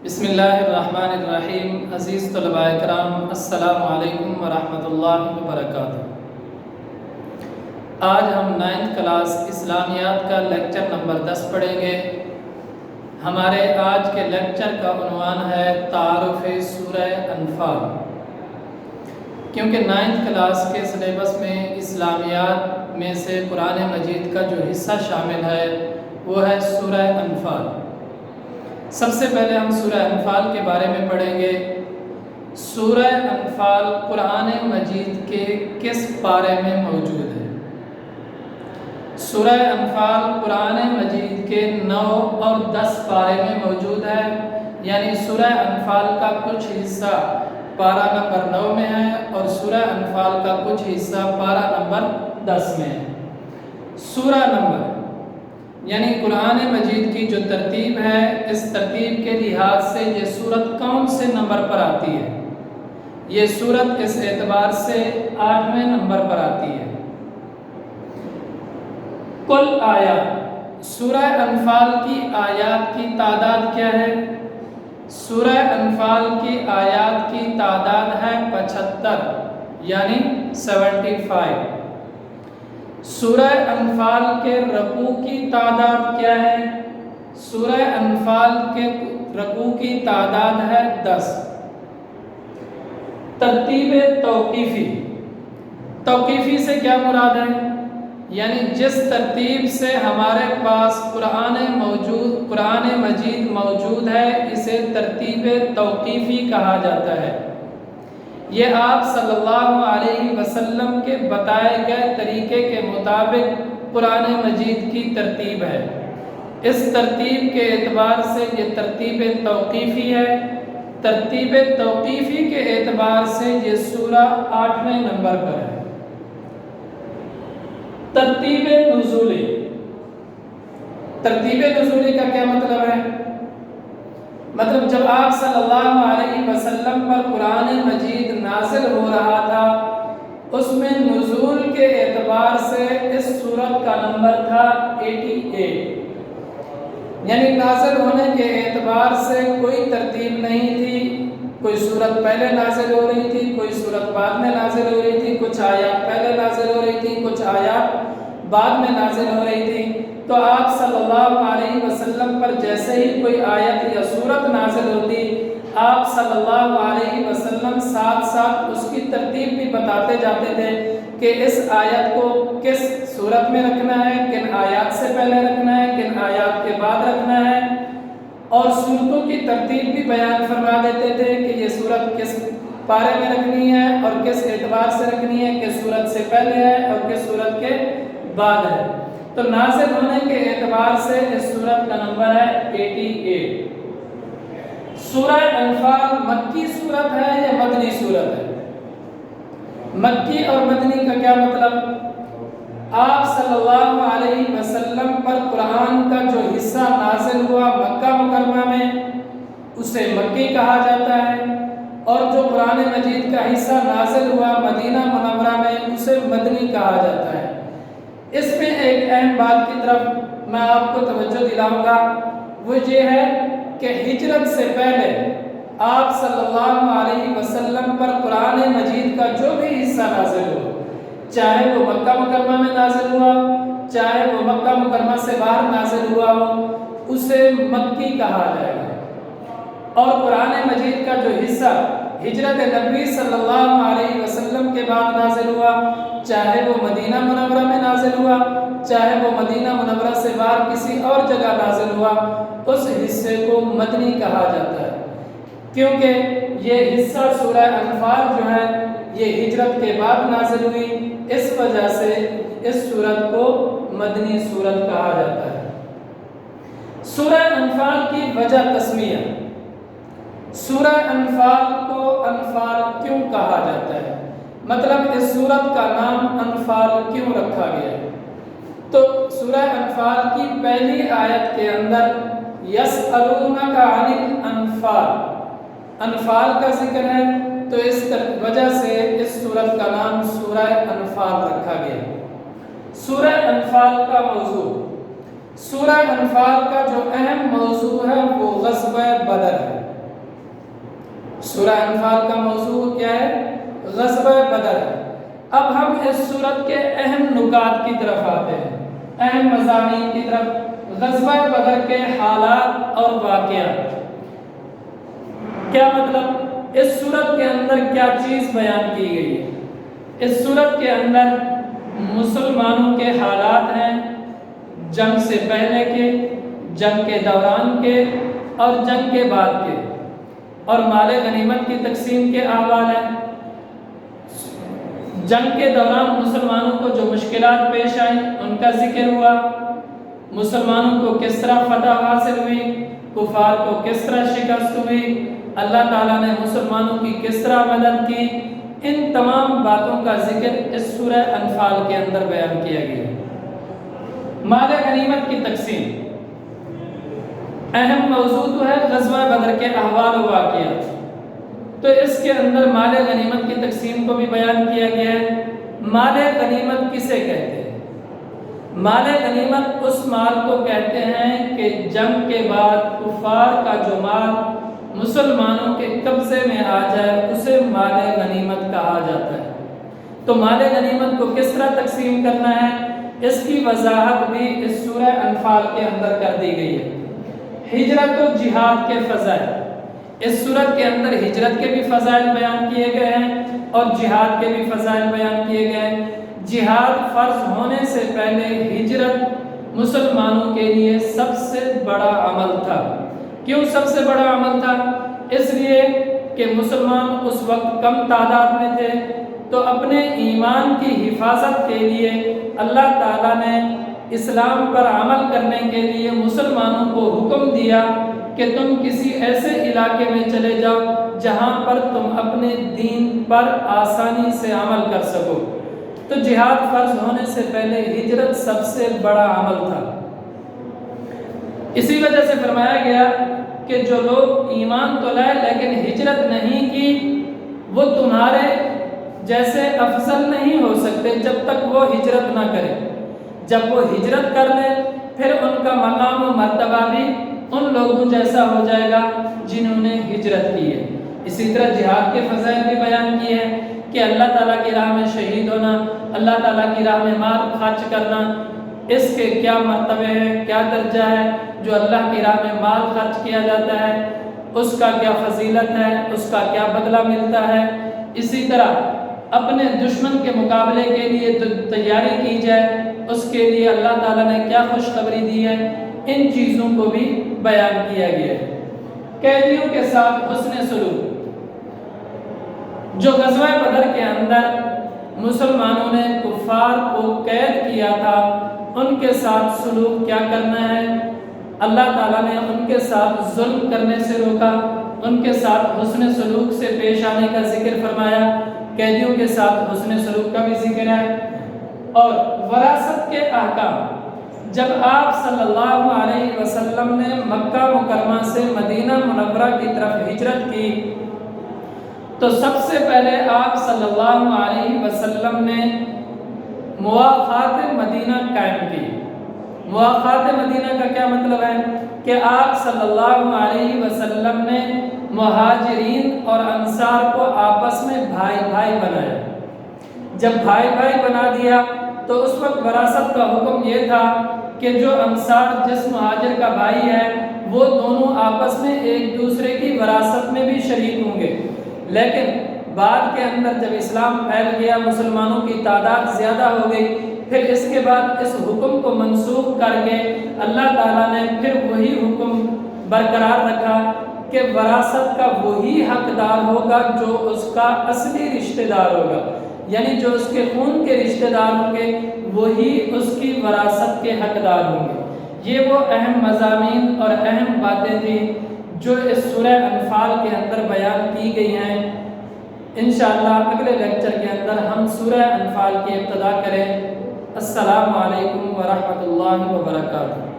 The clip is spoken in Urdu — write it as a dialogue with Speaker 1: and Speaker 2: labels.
Speaker 1: بسم اللہ الرحمن الرحیم۔ عزیز طلباء کرام، السلام علیکم ورحمۃ اللہ وبرکاتہ۔ آج ہم 9th کلاس اسلامیات کا لیکچر نمبر 10 پڑھیں گے۔ ہمارے آج کے لیکچر کا عنوان ہے تعارف سورہ انفال۔ کیونکہ 9th کلاس کے سلیبس میں اسلامیات میں سے قرآن مجید کا جو حصہ شامل ہے وہ ہے سورہ انفال۔ سب سے پہلے ہم سورہ انفال کے بارے میں پڑھیں گے۔ سورہ انفال قرآن مجید کے کس پارے میں موجود ہے؟ سورہ انفال قرآن مجید کے 9 اور 10 پارے میں موجود ہے، یعنی سورہ انفال کا کچھ حصہ پارہ نمبر 9 میں ہے اور سورہ انفال کا کچھ حصہ پارہ نمبر 10 میں ہے۔ سورہ نمبر یعنی قرآن مجید کی جو ترتیب ہے، اس ترتیب کے لحاظ سے یہ سورت کون سے نمبر پر آتی ہے؟ یہ سورت اس اعتبار سے 8ویں نمبر پر آتی ہے۔ کل آیات، سورہ انفال کی آیات کی تعداد کیا ہے؟ سورہ انفال کی آیات کی تعداد ہے 75 یعنی 75۔ سورہ انفال کے رکوع کی تعداد کیا ہے؟ سورہ انفال کے رکوع کی تعداد ہے 10۔ ترتیب توقیفی، توقیفی سے کیا مراد ہے؟ یعنی جس ترتیب سے ہمارے پاس قرآن مجید موجود ہے اسے ترتیب توقیفی کہا جاتا ہے۔ یہ آپ صلی اللہ علیہ وسلم کے بتائے گئے طریقے کے مطابق قرآن مجید کی ترتیب ہے۔ اس ترتیب کے اعتبار سے یہ ترتیب توقیفی ہے۔ ترتیب توقیفی کے اعتبار سے یہ سورہ 8ویں نمبر پر ہے۔ ترتیب نزولی، ترتیب نزولی کا کیا مطلب ہے؟ مطلب جب آپ صلی اللہ علیہ وسلم پر قرآن مجید نازل ہو رہا تھا اس میں نزول کے اعتبار سے اس سورت کا نمبر تھا 88، یعنی نازل ہونے کے اعتبار سے کوئی ترتیب نہیں تھی۔ کوئی سورت پہلے نازل ہو رہی تھی، کوئی سورت بعد میں نازل ہو رہی تھی، کچھ آیات پہلے نازل ہو رہی تھی، کچھ آیات بعد میں نازل ہو رہی تھی۔ تو آپ صلی اللہ علیہ وسلم پر جیسے ہی کوئی آیت یا سورت نازل ہوتی آپ صلی اللہ علیہ وسلم ساتھ ساتھ اس کی ترتیب بھی بتاتے جاتے تھے کہ اس آیت کو کس سورت میں رکھنا ہے، کن آیات سے پہلے رکھنا ہے، کن آیات کے بعد رکھنا ہے، اور سورتوں کی ترتیب بھی بیان فرما دیتے تھے کہ یہ سورت کس پارے میں رکھنی ہے اور کس اعتبار سے رکھنی ہے، کس سورت سے پہلے ہے اور کس سورت کے بعد ہے۔ تو نازل ہونے کے اعتبار سے اس سورت کا نمبر ہے 88۔ سورہ انفال مکی سورت ہے یا مدنی سورت ہے؟ مکی اور مدنی کا کیا مطلب؟ آپ صلی اللہ علیہ وسلم پر قرآن کا جو حصہ نازل ہوا مکہ مکرمہ میں اسے مکی کہا جاتا ہے، اور جو قرآن مجید کا حصہ نازل ہوا مدینہ منورہ میں اسے مدنی کہا جاتا ہے۔ اس میں ایک اہم بات کی طرف میں آپ کو توجہ دلاؤں گا، وہ یہ ہے کہ ہجرت سے پہلے آپ صلی اللہ علیہ وسلم پر قرآن مجید کا جو بھی حصہ نازل ہوا، چاہے وہ مکہ مکرمہ میں نازل ہوا، چاہے وہ مکہ مکرمہ سے باہر نازل ہوا ہو، اسے مکی کہا جائے گا۔ اور قرآن مجید کا جو حصہ ہجرت نبی صلی اللہ علیہ وسلم کے بعد نازل ہوا، چاہے وہ مدینہ منورہ میں نازل ہوا، چاہے وہ مدینہ منورہ سے باہر کسی اور جگہ نازل ہوا، اس حصے کو مدنی کہا جاتا ہے، کیونکہ یہ حصہ سورہ انفال جو ہے یہ ہجرت کے بعد نازل ہوئی، اس وجہ سے اس سورت کو مدنی سورت کہا جاتا ہے۔ سورہ انفال کی وجہ تسمیہ، سورہ انفال کو انفال کیوں کہا جاتا ہے؟ مطلب اس سورت کا نام انفال کیوں رکھا گیا ہے؟ تو سورہ انفال کی پہلی آیت کے اندر یسألونک عن الانفال، انفال کا ذکر ہے، تو اس وجہ سے اس سورت کا نام سورہ انفال رکھا گیا۔ سورہ انفال کا موضوع، سورہ انفال کا جو اہم موضوع ہے وہ غزوہ بدر ہے۔ سورہ انفال کا موضوع کیا ہے؟ غزوہ بدر ہے۔ اب ہم اس سورت کے اہم نکات کی طرف آتے ہیں، اہم مضامین کی طرف۔ غزوہ بدر کے حالات اور واقعات، کیا مطلب؟ اس سورت کے اندر کیا چیز بیان کی گئی ہے؟ اس سورت کے اندر مسلمانوں کے حالات ہیں، جنگ سے پہلے کے، جنگ کے دوران کے اور جنگ کے بعد کے، اور مال غنیمت کی تقسیم کے احوال ہیں۔ جنگ کے دوران مسلمانوں کو جو مشکلات پیش آئیں ان کا ذکر ہوا، مسلمانوں کو کس طرح فتح حاصل ہوئی، کفار کو کس طرح شکست ہوئی، اللہ تعالیٰ نے مسلمانوں کی کس طرح مدد کی، ان تمام باتوں کا ذکر اس سورہ انفال کے اندر بیان کیا گیا ہے۔ مال غنیمت کی تقسیم اہم موضوع تو ہے، غزوہ بدر کے احوال و واقعات، تو اس کے اندر مال غنیمت کی تقسیم کو بھی بیان کیا گیا ہے۔ مال غنیمت کسے کہتے ہیں؟ مال غنیمت اس مال کو کہتے ہیں کہ جنگ کے بعد کفار کا جو مال مسلمانوں کے قبضے میں آ جائے اسے مال غنیمت کہا جاتا ہے۔ تو مال غنیمت کو کس طرح تقسیم کرنا ہے، اس کی وضاحت بھی اس سورہ انفال کے اندر کر دی گئی ہے۔ ہجرت و جہاد کے فضائل، اس سورت کے اندر ہجرت کے بھی فضائل بیان کیے گئے ہیں اور جہاد کے بھی فضائل بیان کیے گئے ہیں۔ جہاد فرض ہونے سے پہلے ہجرت مسلمانوں کے لیے سب سے بڑا عمل تھا۔ کیوں سب سے بڑا عمل تھا؟ اس لیے کہ مسلمان اس وقت کم تعداد میں تھے، تو اپنے ایمان کی حفاظت کے لیے اللہ تعالیٰ نے اسلام پر عمل کرنے کے لیے مسلمانوں کو حکم دیا کہ تم کسی ایسے علاقے میں چلے جاؤ جہاں پر تم اپنے دین پر آسانی سے عمل کر سکو۔ تو جہاد فرض ہونے سے پہلے ہجرت سب سے بڑا عمل تھا۔ اسی وجہ سے فرمایا گیا کہ جو لوگ ایمان تو لائے لیکن ہجرت نہیں کی وہ تمہارے جیسے افضل نہیں ہو سکتے جب تک وہ ہجرت نہ کرے۔ جب وہ ہجرت کر لیں پھر ان کا مقام و مرتبہ بھی ان لوگوں جیسا ہو جائے گا جنہوں نے ہجرت کی ہے۔ اسی طرح جہاد کے فضائل بھی بیان کیے ہیں کہ اللہ تعالیٰ کی راہ میں شہید ہونا، اللہ تعالیٰ کی راہ میں مال خرچ کرنا، اس کے کیا مرتبے ہیں، کیا درجہ ہے۔ جو اللہ کی راہ میں مال خرچ کیا جاتا ہے اس کا کیا فضیلت ہے، اس کا کیا بدلہ ملتا ہے۔ اسی طرح اپنے دشمن کے مقابلے کے لیے تیاری کی جائے اس کے لیے اللہ تعالیٰ نے کیا خوشخبری دی ہے، ان چیزوں کو بھی بیان کیا گیا ہے۔ قیدیوں کے ساتھ حسن سلوک، جو غزوہ بدر کے اندر مسلمانوں نے کفار کو قید کیا تھا ان کے ساتھ سلوک کیا کرنا ہے، اللہ تعالیٰ نے ان کے ساتھ ظلم کرنے سے روکا، ان کے ساتھ حسن سلوک سے پیش آنے کا ذکر فرمایا، قیدیوں کے ساتھ حسن سلوک کا بھی ذکر ہے۔ اور وراثت کے احکام، جب آپ صلی اللہ علیہ وسلم نے مکہ مکرمہ سے مدینہ منورہ کی طرف ہجرت کی تو سب سے پہلے آپ صلی اللہ علیہ وسلم نے مواخات مدینہ قائم کی۔ مواخات مدینہ کا کیا مطلب ہے کہ آپ صلی اللہ علیہ وسلم نے مہاجرین اور انصار کو آپس میں بھائی بھائی بنایا۔ جب بھائی بھائی بنا دیا تو اس وقت وراثت کا حکم یہ تھا کہ جو انصار جس مہاجر کا بھائی ہے وہ دونوں آپس میں ایک دوسرے کی وراثت میں بھی شریک ہوں گے۔ لیکن بعد کے اندر جب اسلام پھیل گیا، مسلمانوں کی تعداد زیادہ ہو گئی، پھر اس کے بعد اس حکم کو منسوخ کر کے اللہ تعالیٰ نے پھر وہی حکم برقرار رکھا کہ وراثت کا وہی حقدار ہوگا جو اس کا اصلی رشتہ دار ہوگا، یعنی جو اس کے خون کے رشتہ دار ہوں گے وہی اس کی وراثت کے حقدار ہوں گے۔ یہ وہ اہم مضامین اور اہم باتیں تھیں جو اس سورہ انفال کے اندر بیان کی گئی ہیں۔ انشاءاللہ اگلے لیکچر کے اندر ہم سورہ انفال کی ابتدا کریں۔ السلام علیکم ورحمۃ اللہ وبرکاتہ۔